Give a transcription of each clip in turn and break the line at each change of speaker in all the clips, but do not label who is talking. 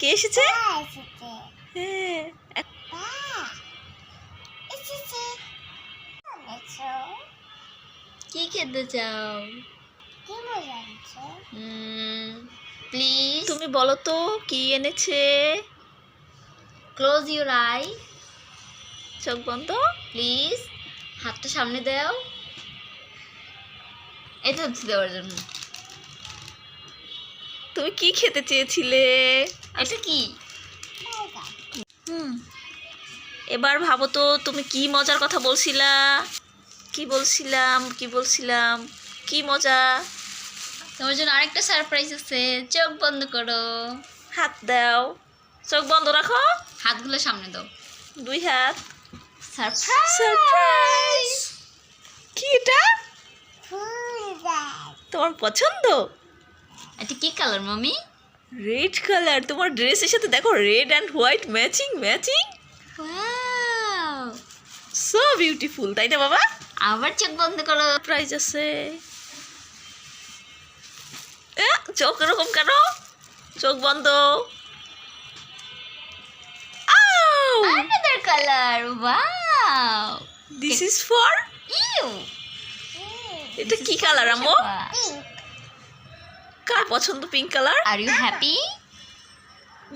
কে এসেছে?
এসেছে।
হ্যাঁ
বা, এসেছে। এনেছো?
কি খেতে চাও?
কি মজা আনছো?
প্লিজ
তুমি বলো তো কি এনেছে?
Close your I.
চোখ বন্ধ।
প্লিজ হাতটা সামনে দাও। এটা হচ্ছে দেওয়ার জন্য।
তুমি কি খেতে চেয়েছিলে?
এটা কি?
বার্গার।
এবার ভাবো তো তুমি কি মজার কথা বলছিলা? কি বলছিলাম কি মজা?
তোমার জন্য আরেকটা সারপ্রাইজ আছে। চোখ বন্ধ করো।
হাত দাও। চোখ বন্ধ রাখো।
হাতগুলো সামনে দাও।
2 হাত।
সারপ্রাইজ।
সারপ্রাইজ। কি এটা?
ফুলদার।
তোমার পছন্দ?
এটা কি কালার মামি?
Red colour. তোমার ড্রেসের সাথে দেখো red and white matching.
Wow,
so beautiful, তাই না বাবা?
আবার চোখ বন্ধ করো।
প্রাইজ আছে। চোখ এরকম কেন? চোখ বন্ধ।
Another color. Wow.
This is for.
Ew.
এটা কি কালার আম্মু?
পিঙ্ক।
কার পছন্দ pink colour?
Are you happy?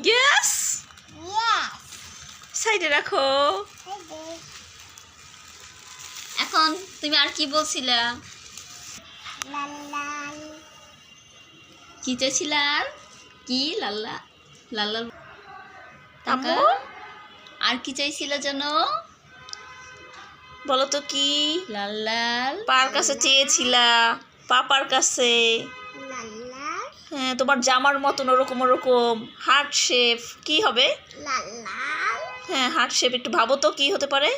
Yes.
Yes.
সাইডে রাখো।
এখন তুমি আর কি বলছিলা?
লাল লাল।
কি চাইছিলা? আর কি লাল্লা লাল্লা
আম্মু
আর কি চাইছিলা জানো?
বলো তো কি?
লাল লাল
পার কাছে চেয়েছিলা? পাপার কাছে।
লাল লাল।
হ্যাঁ, তোমার জামার মতন ওরকম হার্ট শেপ কি হবে?
লাল লাল।
হ্যাঁ, হার্ট শেপ। একটু ভাবো তো কি হতে পারে?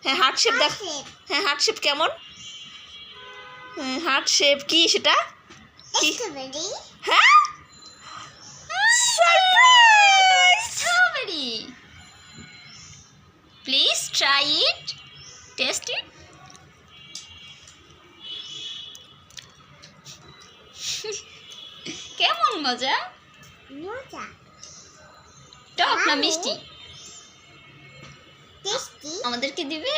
হ্যাঁ, হার্ট শেপ দেখ।
Shape.
হ্যাঁ, হার্ট শেপ কেমন? হ্যাঁ, হার্ট শেপ কি সেটা? কি?
স্ট্রবেরি।
হ্যাঁ, surprise.
Strawberry. Please try it, taste it. কেমন মজা?
মজা।
টক না
ভালো।
মিষ্টি?
টেস্টি।
আমাদেরকে দিবে?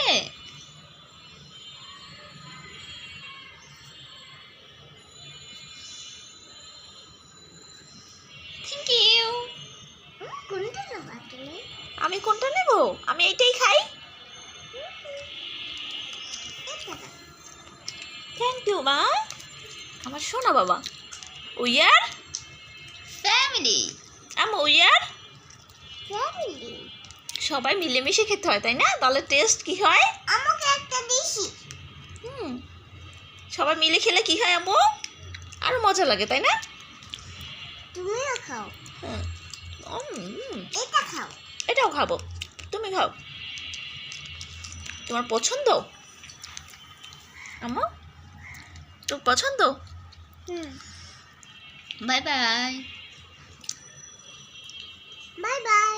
Thank you.
কোনটা নেবা তুমি?
আমি কোনটা নেব? আমি এইটাই খাই।
এটা দাও।
থ্যাংক ইউ মা। আমার সোনা বাবা। We're
family.
We're
family.
সবাই মিলেমিশে খেতে হয়, তাই না? তাহলে টেস্ট কি হয়?
আমাকে একটা দিছি।
সবাই মিলে খেলে কি হয় আম্মু? আরো মজা লাগে, তাই না?
তুমিও খাও। এটা খাও।
এটাও খাবো। তুমি খাও। তোমার পছন্দ আম্মু? তোর পছন্দ?
Bye bye.
Bye bye.